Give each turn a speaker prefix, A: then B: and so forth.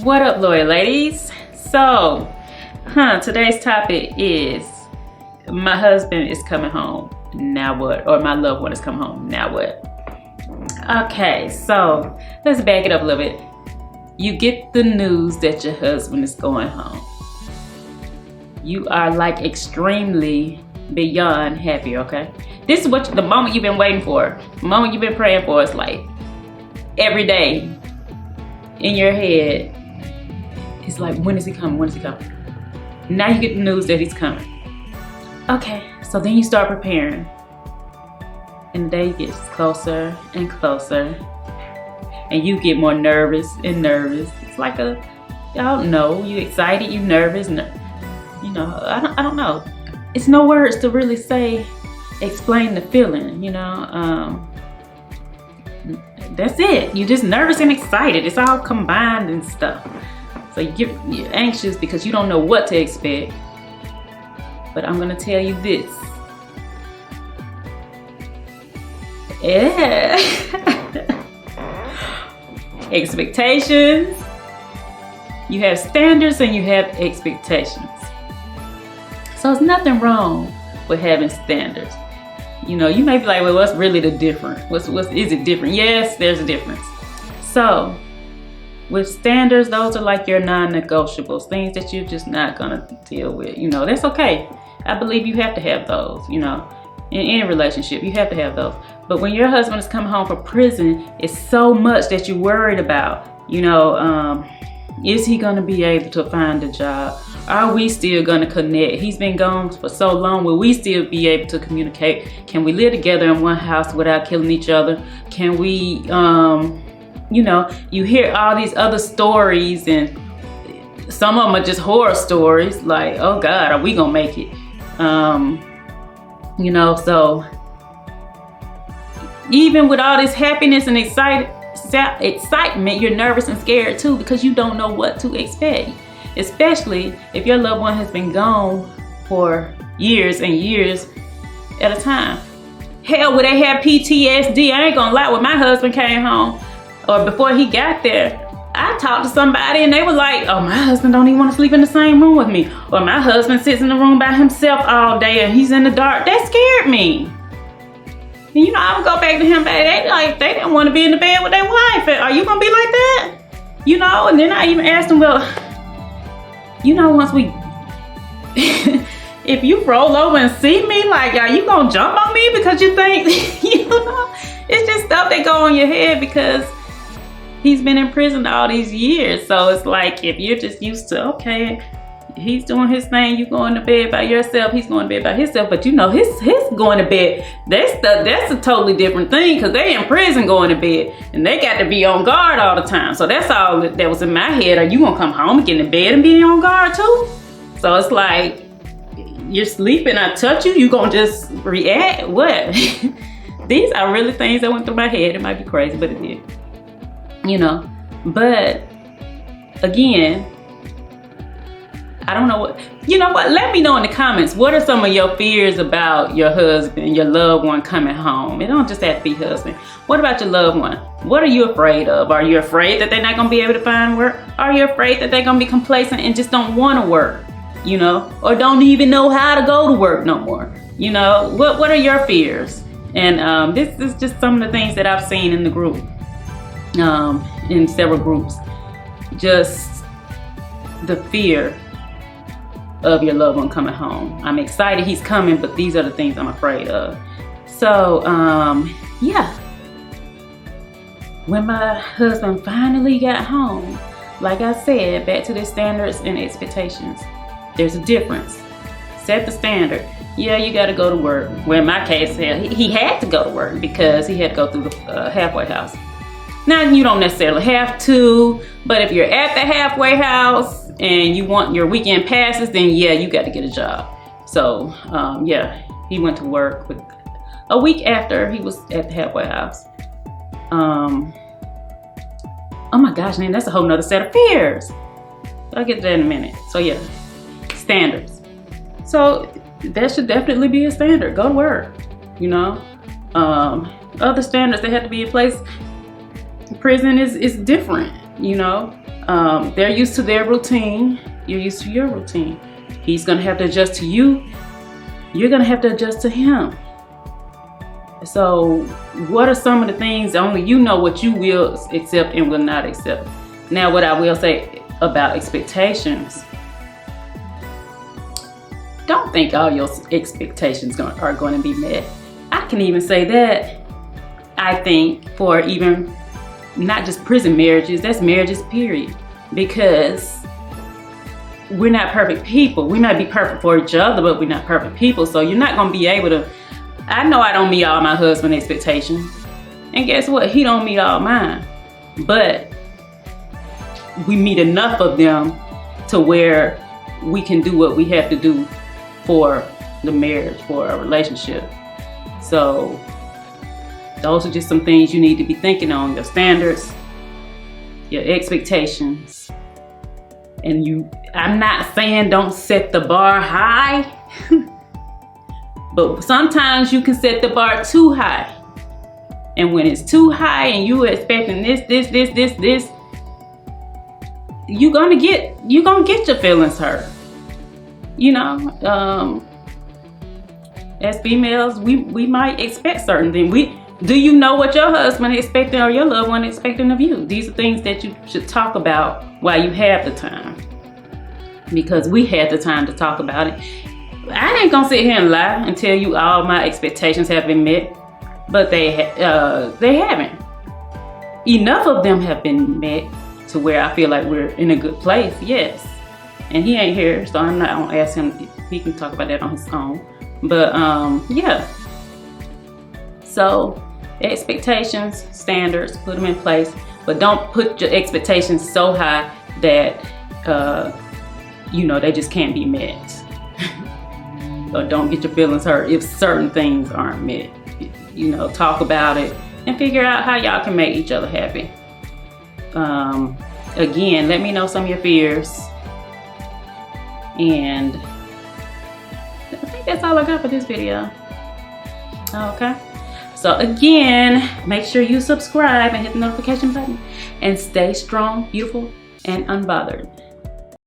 A: What up, loyal ladies? So, today's topic is my husband is coming home. Now what? Or my loved one is coming home. Now what? Okay, so let's back it up a little bit. You get the news that your husband is going home. You are like extremely beyond happy, okay? This is what the moment you've been waiting for. The moment you've been praying for. It's like every day in your head. It's like, when is he coming? When is he coming? Now you get the news that he's coming. Okay, so then you start preparing. And the day gets closer and closer. And you get more nervous and nervous. It's like I don't know, you excited, you nervous, I don't know. It's no words to really say, explain the feeling, that's it. You're just nervous and excited. It's all combined and stuff. So you're anxious because you don't know what to expect. But I'm gonna tell you this. Yeah. Expectations. You have standards and you have expectations. So there's nothing wrong with having standards. You may be like, well, what's really the difference? Is it different? Yes, there's a difference. So with standards, those are like your non-negotiables, things that you're just not gonna deal with. That's okay. I believe you have to have those, in any relationship, you have to have those. But when your husband is coming home from prison, it's so much that you're worried about. Is he gonna be able to find a job? Are we still gonna connect? He's been gone for so long. Will we still be able to communicate? Can we live together in one house without killing each other? Can we, you hear all these other stories, and some of them are just horror stories. Like, oh God, are we gonna make it? So even with all this happiness and excitement, you're nervous and scared too, because you don't know what to expect. Especially if your loved one has been gone for years and years at a time. Hell, would they have PTSD? I ain't gonna lie, when my husband came home, or before he got there, I talked to somebody and they were like, oh, my husband don't even want to sleep in the same room with me. Or my husband sits in the room by himself all day and he's in the dark. That scared me. And I would go back to him, baby, they didn't want to be in the bed with their wife. Are you gonna be like that? And then I even asked him, well, once we, if you roll over and see me, are you gonna jump on me because you think, it's just stuff that go on your head because he's been in prison all these years. So it's like, if you're just used to, okay, he's doing his thing, you going to bed by yourself, he's going to bed by himself, but his going to bed, that's a totally different thing, because they in prison going to bed and they got to be on guard all the time. So that's all that was in my head. Are you gonna come home and get in bed and be on guard too? So it's like, you're sleeping, I touch you, you gonna just react? What? These are really things that went through my head. It might be crazy, but it did. But again, I don't know what, let me know in the comments, what are some of your fears about your husband, your loved one coming home? It don't just have to be husband. What about your loved one? What are you afraid of? Are you afraid that they're not gonna be able to find work? Are you afraid that they're gonna be complacent and just don't wanna work? Or don't even know how to go to work no more? What are your fears? And this is just some of the things that I've seen in the group. In several groups, just the fear of your loved one coming home. I'm excited he's coming, but these are the things I'm afraid of. So yeah, when my husband finally got home, like I said, back to the standards and expectations, there's a difference. Set the standard. Yeah, you got to go to work. Well, in my case, he had to go to work because he had to go through the halfway house. Now, you don't necessarily have to, but if you're at the halfway house and you want your weekend passes, then yeah, you got to get a job. So yeah, he went to work a week after he was at the halfway house. Oh my gosh, man, that's a whole nother set of fears. I'll get to that in a minute. So yeah, standards. So that should definitely be a standard. Go to work, Other standards that have to be in place. Prison is different, They're used to their routine. You're used to your routine. He's gonna have to adjust to you. You're gonna have to adjust to him. So what are some of the things only you know what you will accept and will not accept? Now, what I will say about expectations, don't think all your expectations are going to be met. I can even say that I think for even not just prison marriages, that's marriages period, because we're not perfect people. We might be perfect for each other, but we're not perfect people. So you're not going to be able to, I know I don't meet all my husband's expectations, and guess what? He don't meet all mine, but we meet enough of them to where we can do what we have to do for the marriage, for a relationship. So those are just some things you need to be thinking on: your standards, your expectations. And I'm not saying don't set the bar high, but sometimes you can set the bar too high. And when it's too high and you expecting this, you're gonna get your feelings hurt. You know, as females, we might expect certain things. Do you know what your husband is expecting or your loved one is expecting of you? These are things that you should talk about while you have the time, because we had the time to talk about it. I ain't gonna sit here and lie and tell you all my expectations have been met, but they haven't. Enough of them have been met to where I feel like we're in a good place, yes. And he ain't here, so I'm not gonna ask him if he can talk about that on his own. But yeah. So expectations, standards, put them in place, but don't put your expectations so high that they just can't be met. Or don't get your feelings hurt if certain things aren't met. Talk about it and figure out how y'all can make each other happy. Again, let me know some of your fears. And I think that's all I got for this video. Okay. So again, make sure you subscribe and hit the notification button, and stay strong, beautiful, and unbothered.